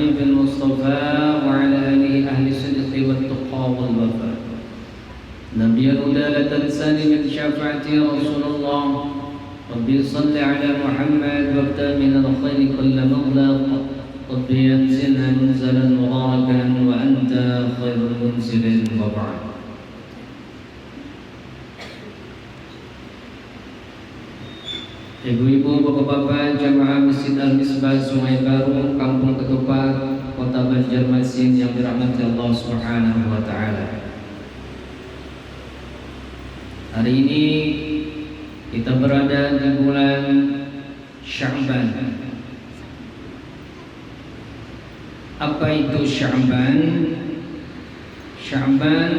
الحبيب المصطفى وعلى آله أهل الصدق والتقى والوفاء نبي الهدى لا تنساني من شفاعتي يا رسول الله ربي صل على محمد وابدأ من الخير كل مغلق ربي أنزلنا منزلا مباركا وأنت خير المنزل وبعد. Ibu-ibu, bapak-bapak, jamaah Masjid Al-Misbah Sungai Baru, Kampung Ketupat, Kota Banjarmasin yang dirahmati Allah Subhanahu wa taala. Hari ini kita berada di bulan Sya'ban. Apa itu Sya'ban? Sya'ban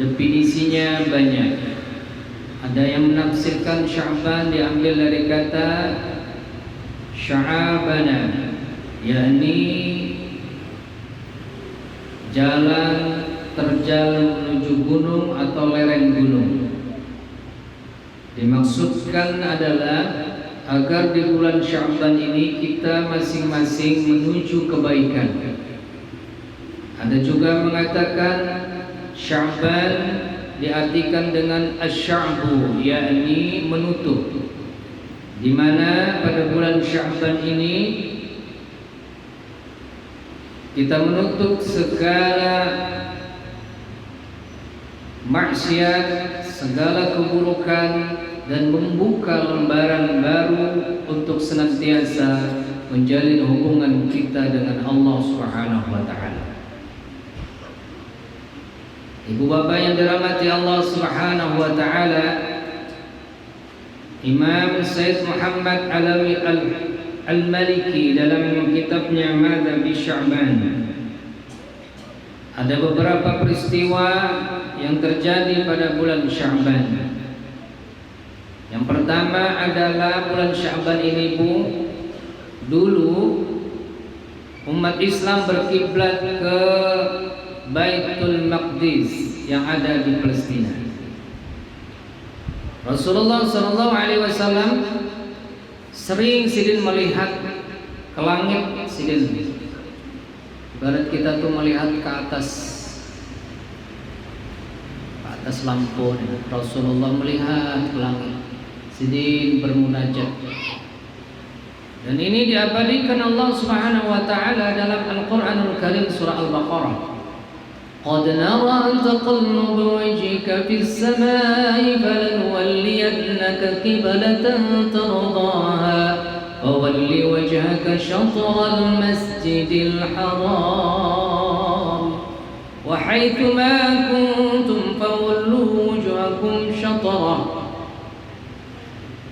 definisinya banyak. Ada yang menafsirkan Sya'ban diambil dari kata Sya'abana, yakni jalan terjal menuju gunung atau lereng gunung. Dimaksudkan adalah agar di bulan Sya'ban ini kita masing-masing menuju kebaikan. Ada juga mengatakan Sya'ban diartikan dengan asy-sya'bu, yakni menutup, di mana pada bulan Sya'ban ini kita menutup segala maksiat, segala keburukan, dan membuka lembaran baru untuk senantiasa menjalin hubungan kita dengan Allah Subhanahu wa taala. Ibu bapak yang dirahmati Allah Subhanahu wa taala, Imam Sayyid Muhammad Alawi Al-Maliki dalam kitabnya Madhabi Sya'ban, ada beberapa peristiwa yang terjadi pada bulan Sya'ban. Yang pertama adalah bulan Sya'ban ini, Bu, dulu umat Islam berkiblat ke Baitul Maqdis yang ada di Palestina. Rasulullah SAW sering sidin melihat ke langit, sidin. Ibarat kita tuh melihat ke atas lampu. Rasulullah melihat ke langit, sidin bermunajat. Dan ini diabadikan Allah Subhanahu wa taala dalam Al-Qur'anul Karim surah Al-Baqarah. قد نرى تقلب وجهك في السماء فلنولينك قبلة ترضاها فول وجهك شطر المسجد الحرام وحيث ما كنتم فولوا وجوهكم شطره.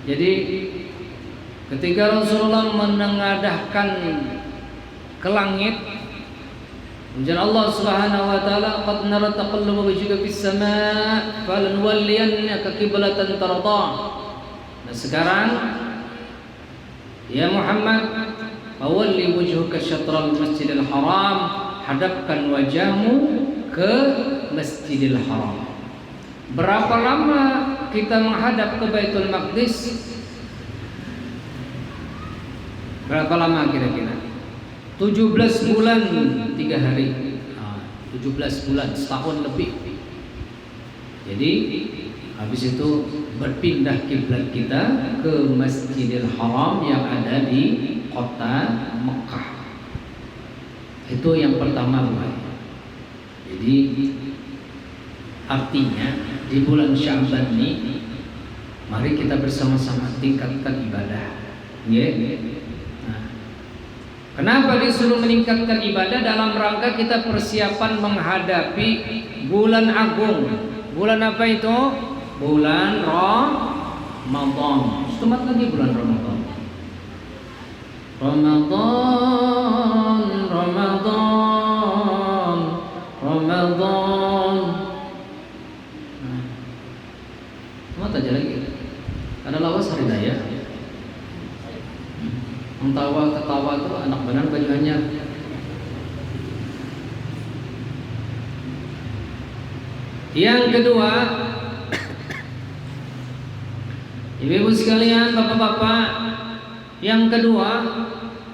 Jadi ketika Rasulullah menengadahkan ke langit, ujar Allah Subhanahu wa taala, qad nara taqalluba wajhika fis sama' falanwalliyannaka qiblatan tardah. Nah sekarang ya Muhammad, fawalli wajhaka syatral masjidil haram, hadapkan wajahmu ke Masjidil Haram. Berapa lama kita menghadap ke Baitul Maqdis? Berapa lama kira-kira? 17 bulan 3 hari. 17 bulan, setahun lebih. Jadi habis itu berpindah kiblat kita ke Masjidil Haram yang ada di kota Mekah. Itu yang pertama, Bapak. Jadi artinya di bulan Sya'ban ini mari kita bersama-sama tingkatkan ibadah. Kenapa disuruh meningkatkan ibadah? Dalam rangka kita persiapan menghadapi bulan agung. Bulan apa itu? Bulan Ramadan. Setemat lagi bulan Ramadan. Ramadan, Ramadan, Ramadan. Setemat aja lagi. Ada lawas hari raya. Tawa ketawa tuh anak benar baju hanyar. Yang kedua, ibu-ibu sekalian, bapak-bapak, yang kedua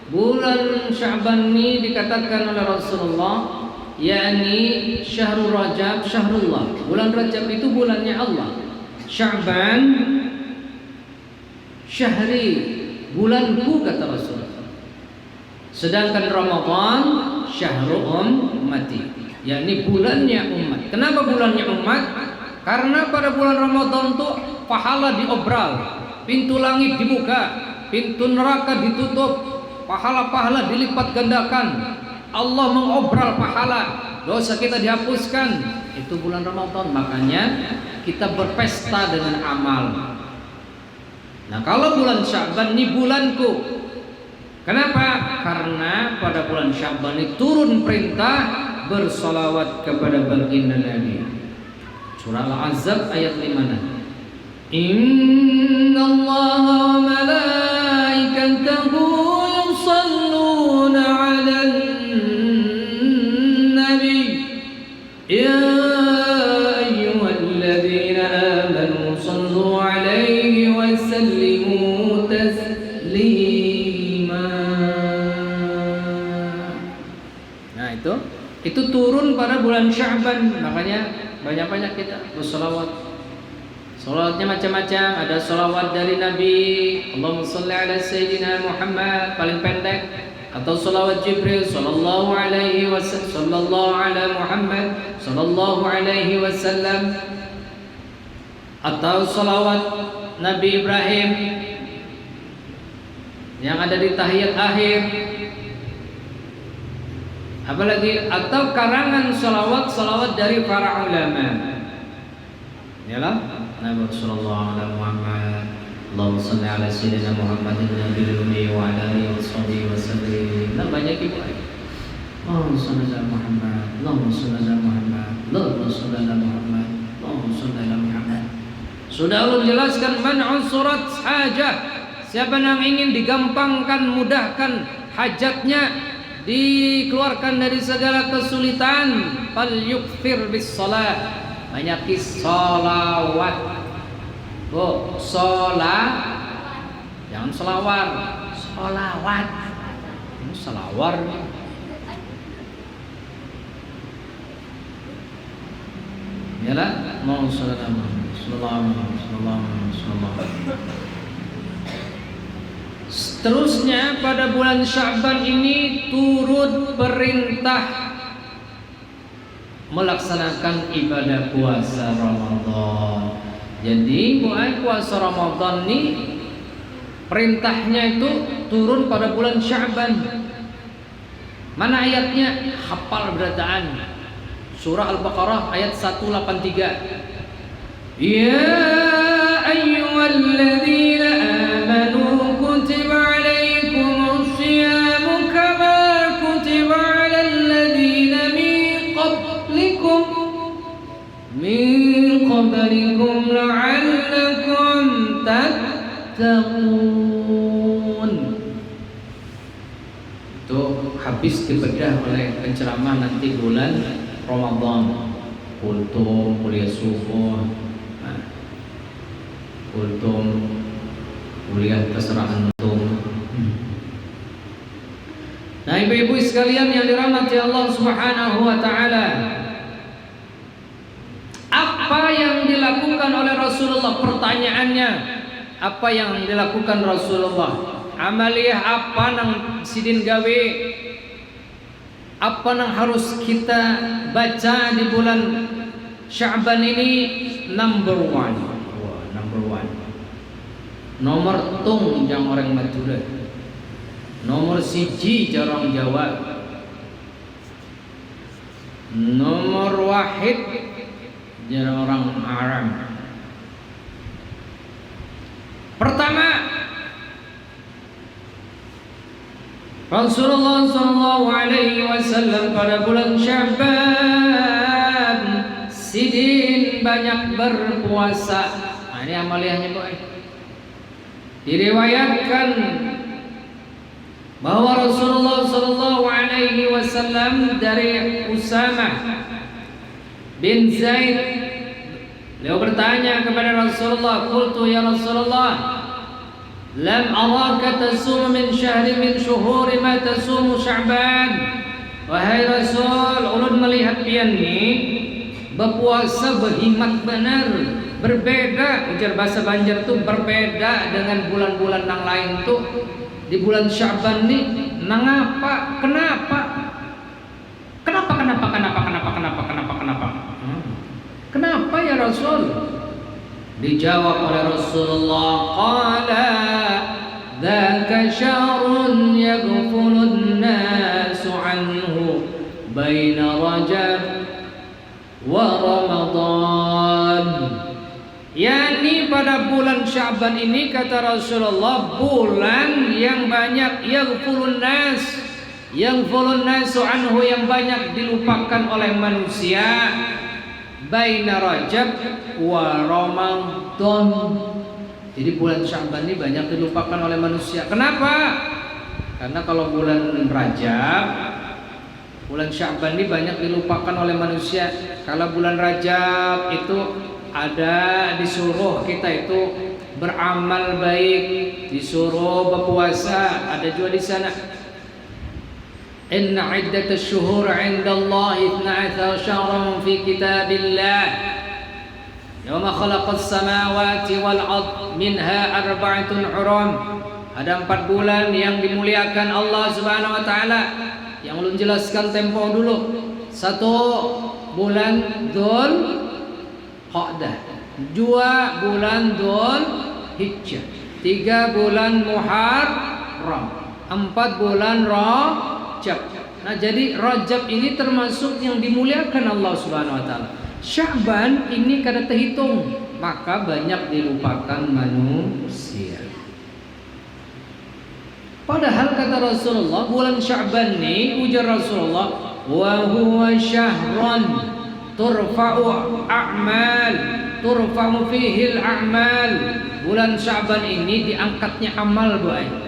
Bulan Sya'ban ini dikatakan oleh Rasulullah, yakni Syahrul Rajab, Syahrullah. Bulan Rajab itu bulannya Allah. Sya'ban syahri, bulanku, kata Rasulullah. Sedangkan Ramadan syahrul ummati, yakni bulannya umat. Kenapa bulannya umat? Karena pada bulan Ramadan tuh pahala diobral, pintu langit dibuka, pintu neraka ditutup, pahala-pahala dilipat gandakan, Allah mengobral pahala, dosa kita dihapuskan. Itu bulan Ramadan, makanya kita berpesta dengan amal. Nah, kalau bulan Sya'ban ini bulanku. Kenapa? Karena pada bulan Sya'ban ini turun perintah bersolawat kepada baginda Nabi. Surah Al-Ahzab ayat 5. Inna Allah wa malaikatahu yusalluna 'alan nabi ya ayyuhalladzina amanu sallu 'alaihi wa sallimu taslima. Nah, itu turun pada bulan Sya'ban, makanya banyak-banyak kita bersolawat. Salawatnya macam-macam, ada salawat dari Nabi, Allahumma shalli ala sayyidina Muhammad, paling pendek, atau salawat Jibril sallallahu alaihi wasallam, sallallahu ala Muhammad sallallahu alaihi wasallam, atau salawat Nabi Ibrahim yang ada di tahiyat akhir. Apalagi atau karangan salawat dari para ulama. Yalah, Nabi sallallahu alaihi Muhammad, Allahumma shalli ala sayyidina Muhammadin nabiyil ummi wa ala alihi washabihi wasallam. Nah, banyak itu. Allahumma shalli ala Muhammad, Allahumma shalli ala Muhammad, Allahumma shalli ala Muhammad, Allahumma shalli ala Muhammad. Sudah Allah jelaskan man'un surat hajah. Siapa yang ingin digampangkan, mudahkan hajatnya, dikeluarkan dari segala kesulitan, fal yukthir bis shalah, banyaki sholawat. Jangan selawar, sholawat. Ini selawar. Yalah, mau sallallahu. Seterusnya pada bulan Sya'ban ini turut perintah melaksanakan ibadah puasa Ramadan. Jadi mulai puasa Ramadan ini perintahnya itu turun pada bulan Sya'ban. Mana ayatnya? Hafal berataan. Surah Al-Baqarah ayat 183. Ya ayyuhalladzina amanu kutiba alaikumus shiyamu kama kutiba alal ladzina min qablikum la'allakum tattaqun. Itu habis dibedah oleh penceramah nanti bulan Ramadan. Kultum, kuliah subuh, kultum, kuliah terserah antum. Nah, ibu-ibu sekalian yang dirahmati Allah Subhanahu wa taala, apa yang dilakukan oleh Rasulullah? Pertanyaannya, apa yang dilakukan Rasulullah? Amaliyah apa nang sidin gawe? Apa yang harus kita baca di bulan Sya'ban ini? Number one. Nomor tung jang orang Madura. Nomor siji jarang jawab. Nomor wahid jarang orang Arab. Pertama, Rasulullah sallallahu alaihi wasallam pada bulan Sya'ban sidin banyak berpuasa. Nah, ini amaliyahnya boy. Diriwayatkan bahwa Rasulullah sallallahu alaihi wasallam dari Usamah bin Zaid, beliau bertanya kepada Rasulullah, "Qultu ya Rasulullah, lam araka tasum min syahri min syuhuri ma tasumu Sya'ban. Wahai Rasul, ulun melihat pian ni berpuasa berhimat benar, berbeda. Ujar bahasa Banjar tu berbeda dengan bulan-bulan yang lain tu. Di bulan Sya'ban ni nangapa? Kenapa? Kenapa ya Rasul? Dijawab oleh Rasulullah, qala dzaka syahrun yaghfulun nasu anhu baina Rajab wa Ramadan. Yani pada bulan Sya'ban ini kata Rasulullah, bulan yang banyak yaghfulun nasu anhu, yang banyak dilupakan oleh manusia, baina Rajab wa Ramadan. Jadi bulan Sya'ban ini banyak dilupakan oleh manusia. Kenapa? Karena kalau bulan Rajab, bulan Sya'ban ini banyak dilupakan oleh manusia. Kalau bulan Rajab itu ada disuruh kita itu beramal baik, disuruh berpuasa, ada juga di sana. Inna iddatash syuhur 'indallahi 12 syahran fi kitabillah yawma khalaqas samawati wal ard minha arba'atun hurum. Ada 4 bulan yang dimuliakan Allah Subhanahu wa taala, yang ulun jelaskan tempo dulu. 1 bulan Dzul Qa'dah, 2 bulan Dzul Hijjah, 3 bulan Muharram, 4 bulan Rajab. Nah, jadi Rajab ini termasuk yang dimuliakan Allah Subhanahu wa taala. Sya'ban ini kada terhitung, maka banyak dilupakan manusia. Padahal kata Rasulullah, bulan Sya'ban ini ujar Rasulullah, wa huwa syahrun turfa'u fihi al-a'mal. Bulan Sya'ban ini diangkatnya amal, boy.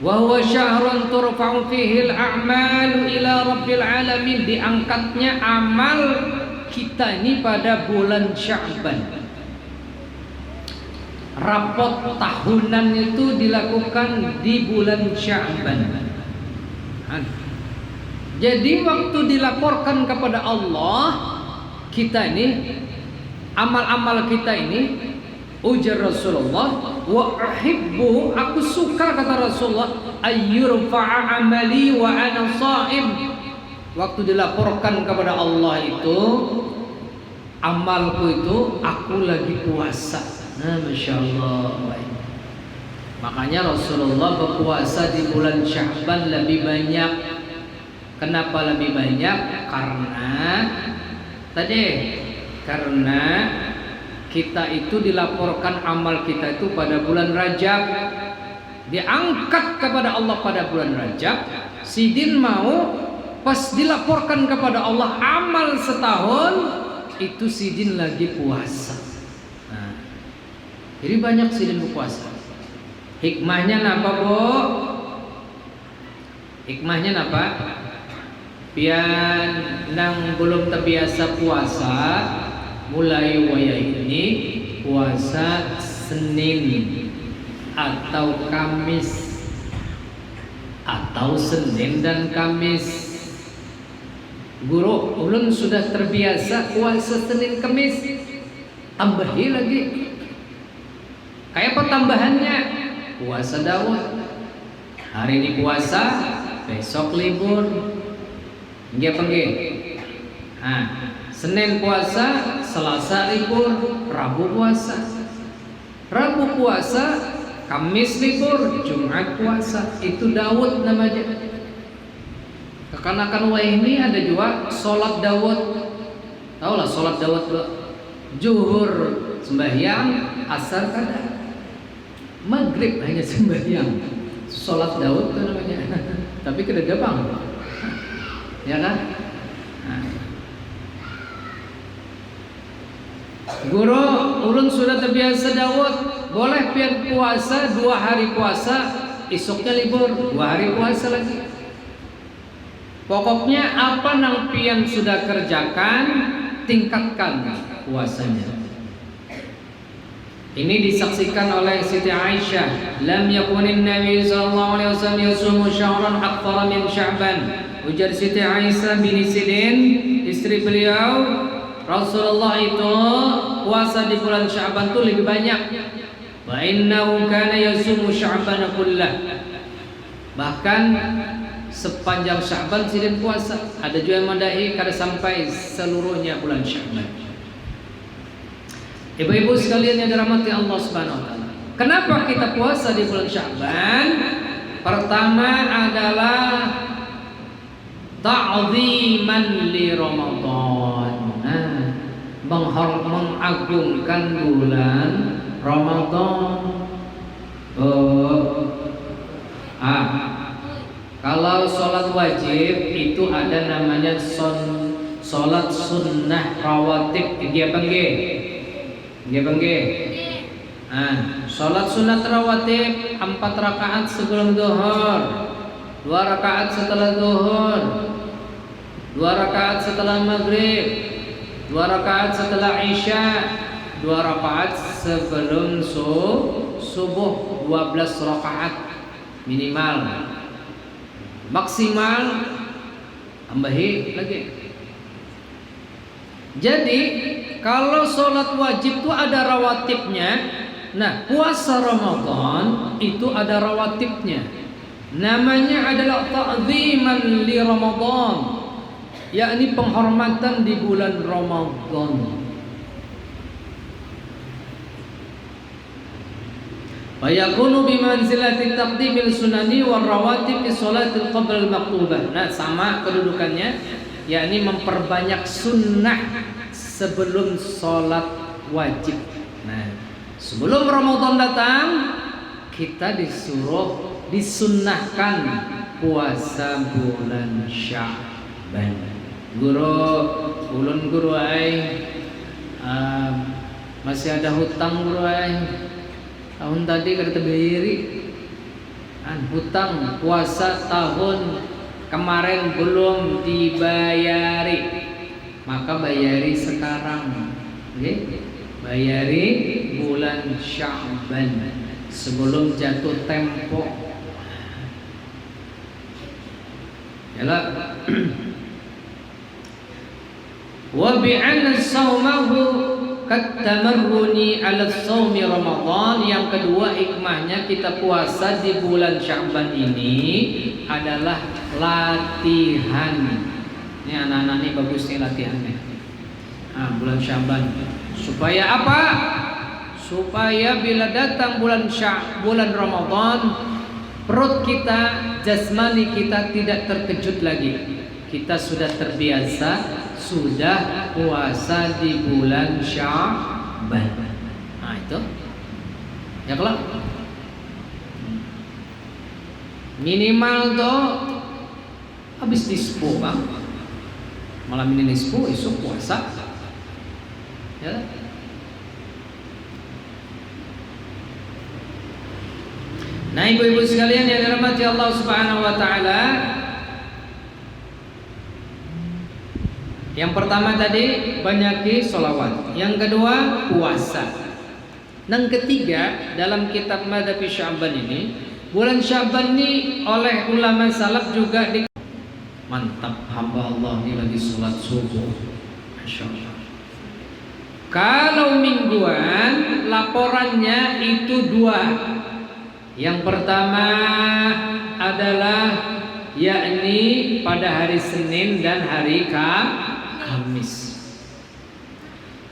Wa huwa syahrun turfa'u fihi al-a'mal ila rabbil alamin. Diangkatnya amal kita ini pada bulan Sya'ban. Rapot tahunan itu dilakukan di bulan Sya'ban. Jadi waktu dilaporkan kepada Allah, kita ini, amal-amal kita ini, ujar Rasulullah, wa uhibbu, aku suka kata Rasulullah, ayyurfa'a amali wa ana sha'im. Waktu dilaporkan kepada Allah itu, amalku itu aku lagi puasa. Nah, Masya Allah. Makanya Rasulullah berpuasa di bulan Sya'ban lebih banyak. Kenapa lebih banyak? Karena kita itu dilaporkan amal kita itu pada bulan Rajab, diangkat kepada Allah pada bulan Rajab. Sidin mau pas dilaporkan kepada Allah amal setahun, itu sidin lagi puasa. Nah, jadi banyak sidin berpuasa. Hikmahnya napa, Bu? Hikmahnya napa? Pian nang belum terbiasa puasa, mulai waya ini puasa Senin atau Kamis, atau Senin dan Kamis. Guru ulun sudah terbiasa puasa Senin Kamis, tambahi lagi. Kayak apa tambahannya? Puasa Daud. Hari ini puasa, besok libur. Nggih apa nggih? Nah, Senin puasa, Selasa libur, Rabu puasa. Rabu puasa, Kamis libur, Jumat puasa. Itu Daud namanya. Kekanakan wah ini ada juga sholat Daud. Tahu lah sholat Daud, Zuhur sembahyang, asar kada. Maghrib hanya sembahyang. Sholat Daud itu namanya. Tapi kada gabang. Ya kan? Nah. Guru ulun sudah terbiasa Daud, boleh pian puasa 2 hari puasa, esoknya libur, 2 hari puasa lagi. Pokoknya apa nang pian sudah kerjakan, tingkatkan puasanya. Ini disaksikan oleh Siti Aisyah, lam yakunin Nabi sallallahu alaihi wasallam yasumu syahran akthara min Sya'ban. Ujar Siti Aisyah bin Sidin, istri beliau, Rasulullah itu puasa di bulan Sya'ban itu lebih banyak. Wa innahu kana yasumu Sya'ban kullah. Bahkan sepanjang Sya'ban Sidin puasa. Ada juga yang mendai kada sampai seluruhnya bulan Sya'ban. Ibu-ibu sekalian yang dirahmati Allah Subhanahu wa taala. Kenapa kita puasa di bulan Sya'ban? Pertama adalah ta'ziman li Ramadan. Mengagungkan bulan Ramadan. Kalau sholat wajib itu ada namanya sholat sunnah rawatib. Dia panggil. Sholat sunat rawatib 4 rakaat sebelum zuhur, 2 rakaat setelah zuhur, 2 rakaat setelah maghrib, 2 rakaat setelah isya, 2 rakaat sebelum subuh, 12 rakaat minimal. Maksimal tambahi lagi. Jadi kalau sholat wajib itu ada rawatibnya. Nah, puasa Ramadan itu ada rawatibnya. Namanya adalah ta'ziman li Ramadan, yakni penghormatan di bulan Ramadan. Fayakunu bimanzilati taqdimil sunani war rawatib fi sholatil qabl al-maktubah. Nah, sama kedudukannya, yakni memperbanyak sunnah sebelum sholat wajib. Nah, sebelum Ramadan datang, kita disunnahkan puasa bulan Sya'ban. Guru ay masih ada hutang guru ay. Tahun tadi kada terbayari. Hutang puasa tahun kemarin belum dibayari. Maka bayari sekarang, okay? Bayari bulan Sya'ban sebelum jatuh tempo. Yalah. Wa bi'anna shaumahu katamarruni 'ala shaumi Ramadan. Yang kedua hikmahnya kita puasa di bulan Sya'ban ini adalah latihan. Ini anak-anak ini bagus nih latihannya. Bulan Sya'ban. Supaya apa? Supaya bila datang bulan Ramadan, perut kita, jasmani kita tidak terkejut lagi. Kita sudah terbiasa, sudah puasa di bulan Sya'ban. Itu. Ya kalau minimal tuh habis dispo Bang. Malam ini nisfu, esok puasa. Ya. Nah, ibu-ibu sekalian yang dirahmati Allah Subhanahu wa taala, yang pertama tadi banyaki sholawat, yang kedua puasa. Yang ketiga dalam kitab Madhab Sya'ban ini, bulan Sya'ban ini oleh ulama salaf juga mantap, hamba Allah ini lagi sholat subuh, Masya Allah. Kalau mingguan laporannya itu 2. Yang pertama adalah yakni pada hari Senin dan hari Kamis.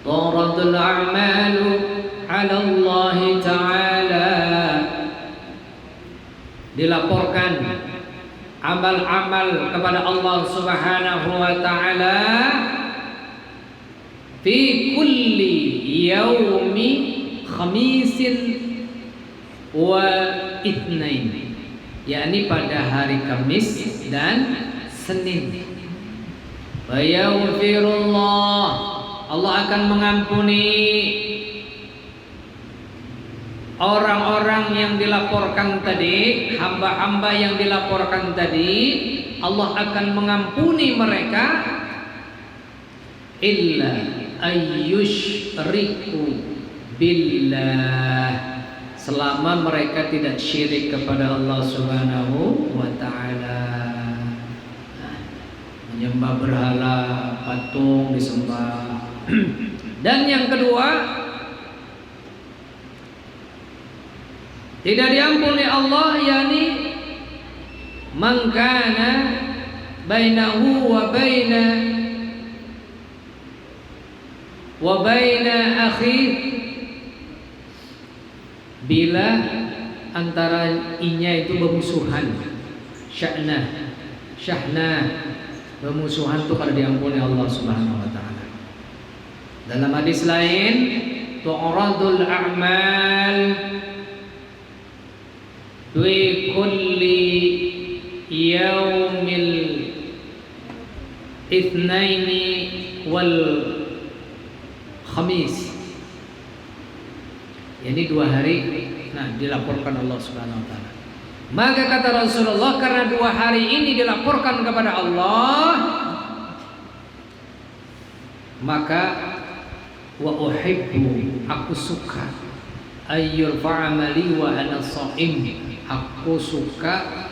Turadul a'malu 'ala Allah Ta'ala, dilaporkan amal-amal kepada Allah Subhanahu wa taala fi kulli yaumi khamisin wa itsnain, yakni pada hari Kamis dan Senin. Wa yaghfirullah, Allah akan mengampuni orang-orang yang dilaporkan tadi, hamba-hamba yang dilaporkan tadi, Allah akan mengampuni mereka illa ayyushriku billah, selama mereka tidak syirik kepada Allah Subhanahu wa taala. Menyembah berhala, patung disembah. Dan yang kedua, tidak diampuni Allah, yakni man kana bainahu wa baina akhi, bila antara inya itu bermusuhan, syahna bermusuhan itu kada diampuni Allah Subhanahu wa taala. Dalam hadis lain, tu'radul a'mal bi kulli yaumil itsnaini wal khamis. Ini 2 hari dilaporkan Allah Subhanahu wa taala. Maka kata Rasulullah, karena 2 hari ini dilaporkan kepada Allah, maka wa uhibbu, aku suka, ayyurfa amali wa ana shaim, aku suka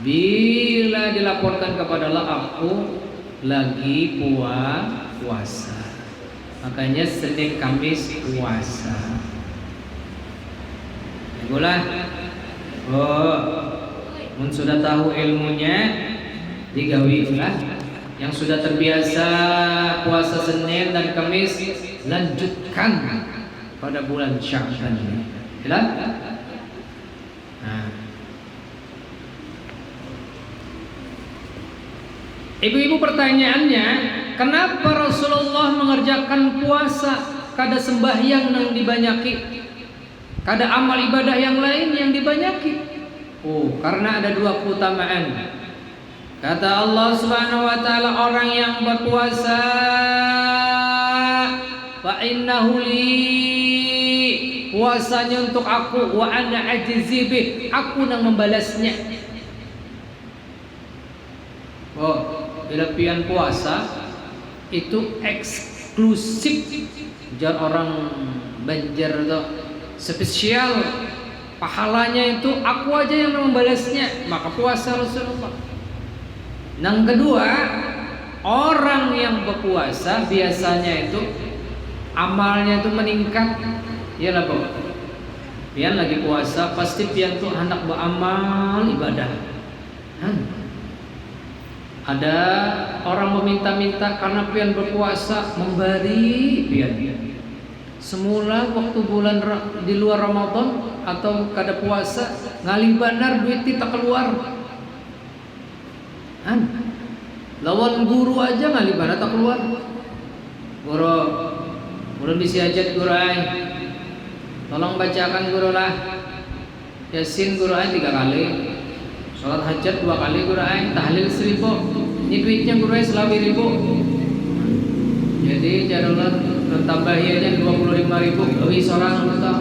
bila dilaporkan kepada Allah aku lagi puasa. Makanya Senin Kamis puasa. Itulah. Mun sudah tahu ilmunya digawilah. Yang sudah terbiasa puasa Senin dan Kamis, lanjutkan pada bulan Sya'ban ini. Jelas? Nah. Ibu-ibu, pertanyaannya, kenapa Rasulullah mengerjakan puasa kada sembahyang yang dibanyaki, kada amal ibadah yang lain yang dibanyaki? Karena ada 2 keutamaan. Kata Allah Subhanahu wa taala, orang yang berpuasa fa innahu li, puasanya untuk aku, wa ana ajzi bih, aku yang membalasnya. Bila pian puasa itu eksklusif, jar orang Banjar tuh spesial, pahalanya itu aku aja yang membalasnya, maka puasa Rasulullah. Yang kedua, orang yang berpuasa biasanya itu amalnya itu meningkat. Iyalah Bang, pian lagi puasa pasti pian tuh hendak beramal ibadah. Ada orang meminta-minta karena pian berpuasa, memberi pian. Semula waktu bulan di luar Ramadan atau kada puasa, ngali bandar duit tak keluar. Lawan guru aja ngali bandar tak keluar. Guru, ulun bisi hajat guru ay, tolong bacakan guru lah Yasin guru ay 3 kali, sholat hajat 2 kali guru ay, tahlil 1000, ini duitnya guru ay selawi 1000. Jadi jarulah tambahiannya 25.000 lebih seorang anggota.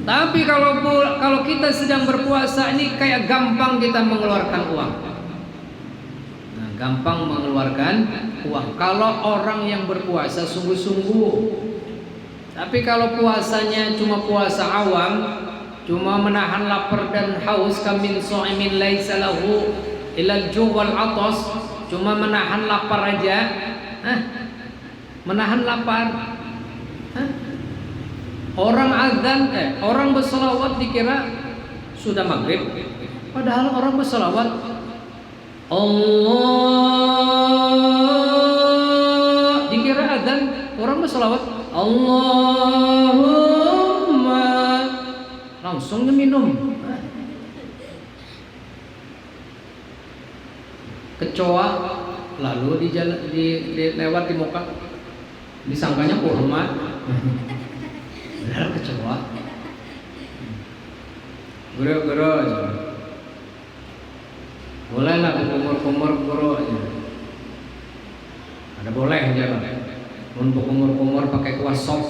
Tapi kalau kita sedang berpuasa ini kayak gampang kita mengeluarkan uang. Gampang mengeluarkan uang kalau orang yang berpuasa sungguh-sungguh. Tapi kalau puasanya cuma puasa awam, cuma menahan lapar dan haus, kamin sha'imin laisa lahu illal ju' wal 'atas, cuma menahan lapar aja. Menahan lapar. Orang azan, orang berselawat dikira sudah maghrib, padahal orang berselawat Allah, dikira azan, orang berselawat Allahumma, langsung minum. Kecoa lalu lewat di muka, disangkanya kurma. Benar kecoa. Guru aja. Boleh lah kumur guru aja. Ada boleh aja lah. Untuk kumur pakai kuah sop.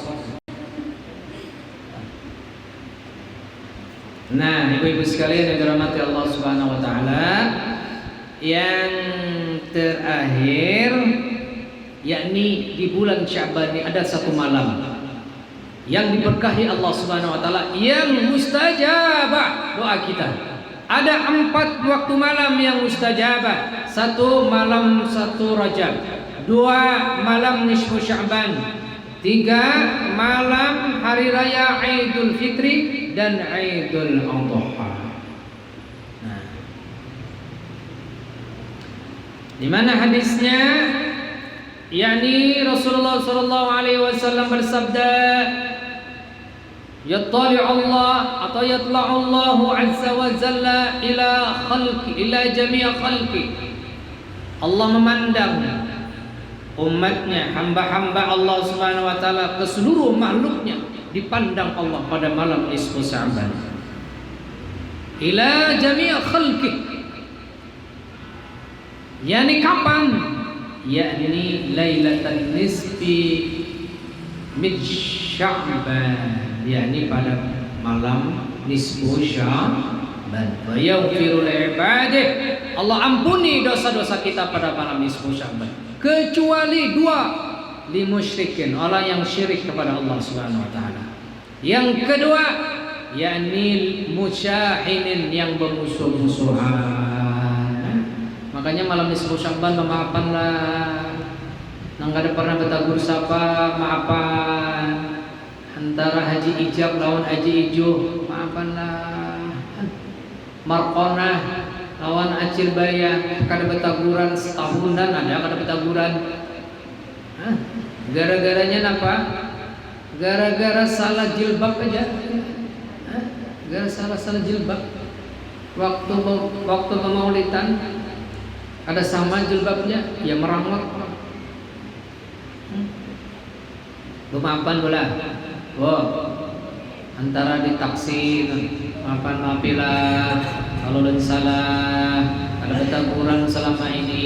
Nah, ibu-ibu sekalian yang dirahmati Allah Subhanahu wa taala, yang terakhir yakni di bulan Sya'ban ini ada 1 malam. yang diberkahi Allah Subhanahu wa taala, yang mustajabah doa kita. Ada 4 waktu malam yang mustajabah. 1 malam 1 Rajab, 2 malam nisfu Sya'ban, 3 malam hari raya Idul Fitri dan Idul Adha. Nah, di mana hadisnya? yakni Rasulullah sallallahu alaihi wasallam bersabda, yattali Allah atau yatla'u Allah azza wa jalla ila jami' khalqi. Allah memandang umatnya, hamba-hamba Allah Subhanahu wa taala, ke seluruh makhluknya dipandang Allah pada malam nisfu Sya'ban. Ila jami' khalqi. Yani kapan? Yakni lailatan nisfi min Sya'ban, yakni pada malam nisfu Sya'ban. Wa yaghfiru li ibadihi, Allah ampuni dosa-dosa kita pada malam nisfu Sya'ban, kecuali 2 li musyrikin, orang yang syirik kepada Allah Subhanahu wa taala. Yang kedua yakni musyahinin, yang bermusuh-musuhan. Makanya malam nisfu Sya'ban maafkanlah. Nang kada pernah bertabur sapa, maafan. Antara haji ijab lawan haji ijuh, maafkanlah. Marqonah lawan acil baya, kada bertaburan setahunan, ada kada bertaburan. Gara-garanya apa? Gara-gara salah jilbab aja. Gara salah jilbab. Waktu pemaulidan ada sama jilbabnya, ya merangot. Maafan bola. Antara di taksi, maafilah kalau dan salah, ada bertaburan selama ini.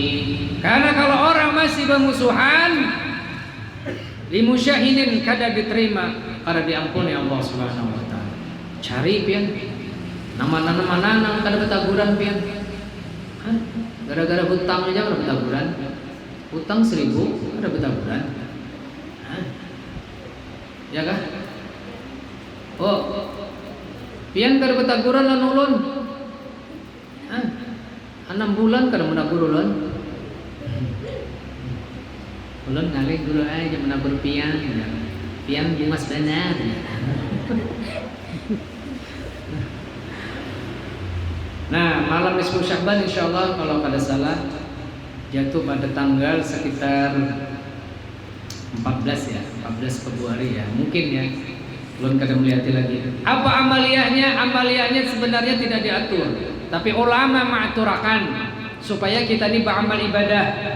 Karena kalau orang masih bermusuhan, limusyahinin kada diterima, kada diampuni Allah Subhanahu wa taala. Cari pian nama-nama nang kada bertaburan pian. Gara-gara hutang aja ada bertaburan. Hutang 1.000 ada bertaburan. Ya kah? Oh, pian kada bertaburan lan ulun. 6 bulan kada menabur ulun. Ulun ngalih dulu aja menabur pian. Pian Dimas benar. Nah, malam nisfu Sya'ban insyaallah kalau kada salah jatuh pada tanggal sekitar 14 ya, 14 Februari ya, mungkin ya. Belum kada melihat lagi. Apa amaliyahnya? Amaliyahnya sebenarnya tidak diatur, tapi ulama mengaturakan supaya kita ini beramal ibadah.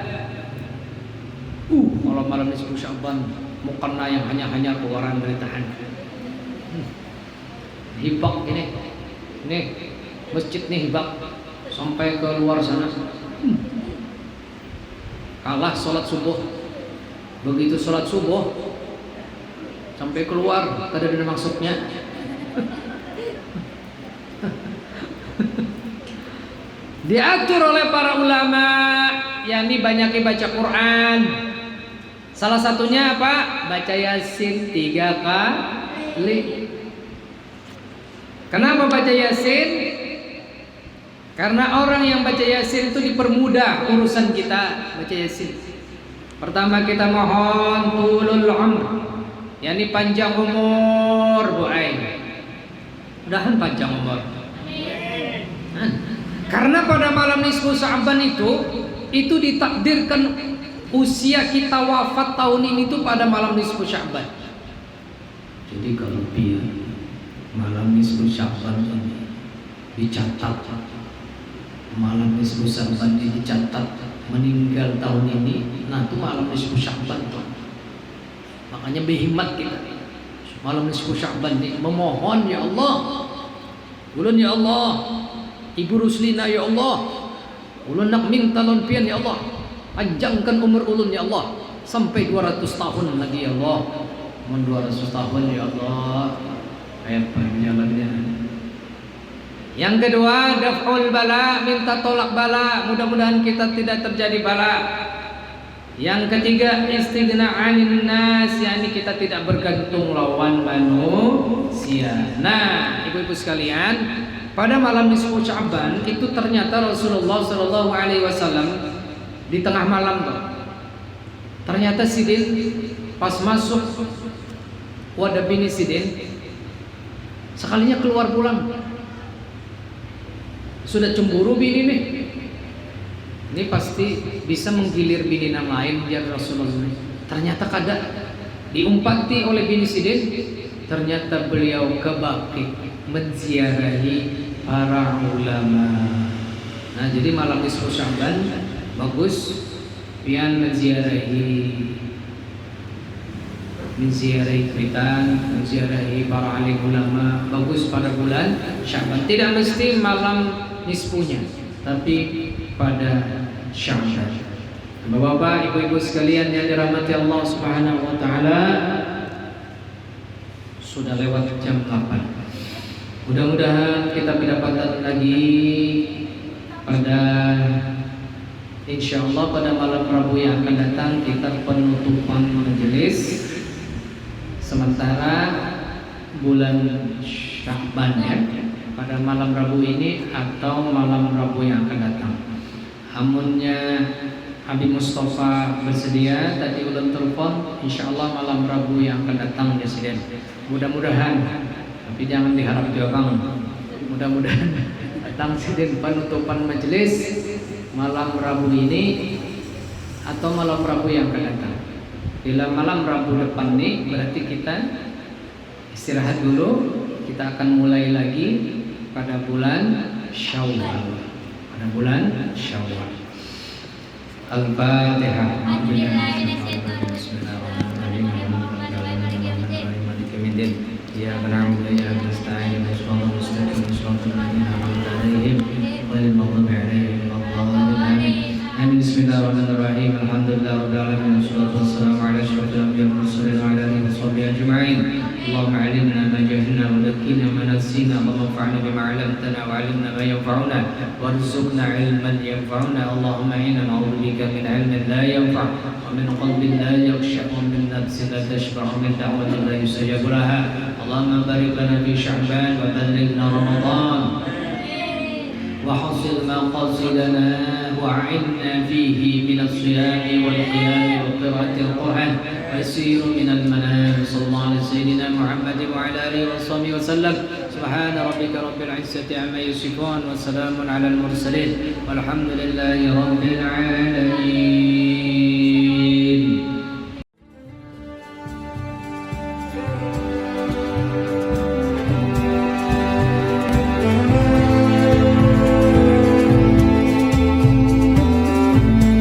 Kalau malam nisfu Sya'ban mukena yang hanya keluaran dari tahan. Hibak ini. Nih masjid nih hibak sampai ke luar sana. Kalah sholat subuh. Begitu sholat subuh sampai keluar kada ada maksudnya. Diatur oleh para ulama, yakni banyak baca Quran. Salah satunya apa? Baca Yasin 3 kali. Kenapa baca Yasin? Karena orang yang baca Yasin itu dipermudah urusan kita. Baca Yasin. Pertama kita mohon tulul umr, yakni panjang umur Bu Ain. Mudahan panjang umur. Karena pada malam nisfu Sya'ban itu ditakdirkan usia kita wafat tahun ini itu pada malam nisfu Sya'ban. Jadi kalau dia malam nisfu Sya'ban ini dicatat, malam nisfu Sya'ban ini dicatat meninggal tahun ini, nah itu malam nisfu Sya'ban tuh. Makanya berhimmat kita malam nisfu Sya'ban ini memohon, ya Allah, ulun ya Allah, Ibu Ruslina ya Allah, ulun nak minta lon pian ya Allah, panjangkan umur ulun ya Allah sampai 200 tahun lagi ya Allah. Mun 200 tahun ya Allah, kayak panjangnya. Yang kedua, daf'ul bala, minta tolak bala, mudah-mudahan kita tidak terjadi bala. Yang ketiga, istighna 'anil nas, yakni kita tidak bergantung lawan manusia. Nah, ibu-ibu sekalian, pada malam nisfu Sya'ban itu ternyata Rasulullah sallallahu alaihi wasallam di tengah malam tuh. Ternyata Sidin pas masuk wadah bini Sidin sekalinya keluar pulang. Sudah cemburu bini nih. Ini pasti bisa menggilir bini yang lain biar Rasulullah. Ternyata kada diumpati oleh bini Sidin. Ternyata beliau ke Baqi menziarahi para ulama. Nah, jadi malam nisfu Sya'ban bagus pian menziarahi Kritan, menziarahi para alim ulama. Bagus pada bulan Sya'ban. Tidak mesti malam nisfunya, tapi pada Sya'ban. Bapak-bapak, ibu-ibu sekalian yang dirahmati Allah Subhanahu wa taala, sudah lewat jam 8. Mudah-mudahan kita mendapatkan lagi pada insyaallah pada malam Rabu yang akan datang kita penutupan majelis sementara bulan Sya'ban ya, pada malam Rabu ini atau malam Rabu yang akan datang. Amunnya Habib Mustafa bersedia tadi ulun telepon, insyaallah malam Rabu yang akan datang Presiden. Mudah-mudahan, tapi jangan diharap juga Bang. Mudah-mudahan datang Presiden penutupan majelis malam Rabu ini atau malam Rabu yang akan datang. Bila malam Rabu depan nih berarti kita istirahat dulu. Kita akan mulai lagi pada bulan Syawal. Pada bulan Syawal. Al-Fatihah. Bismillahirrahmanirrahim. Ya na'budu wa iyyaka nasta'in. Ihdinas mustaqim siratal ladzina an'amta 'alaihim ghairil maghdubi 'alaihim waladdallin. Amin. Bismillahirrahmanirrahim. Alhamdulillahirabbil alamin. Wassalatu wassalamu ala asyrofil anbiya'i wal mursalin wa ala alihi washabbihi ajma'in. Allahumma 'allimna ma jahilna wa dhakkirna ma nasina wa anfa'na bima 'allamtana wa 'allimna ma yanfa'una warzuqna 'ilman yanfa'una. Allahumma inna na'udzubika min 'ilmin la yanfa' wa min qalbin la yakhsha wa min nafsin la tashba' wa min da'watin la yustajabu laha. Allahumma barik lana fi Sya'ban wa ballighna Ramadan وحصل مقاصدنا وأعنا فيه من الصيام والقيام وقراءة القرآن ويسير من المنام. صلى الله على سيدنا محمد وعلى آله وصحبه وسلم. سبحان ربك رب العزة عما يصفون وسلام على المرسلين والحمد لله رب العالمين.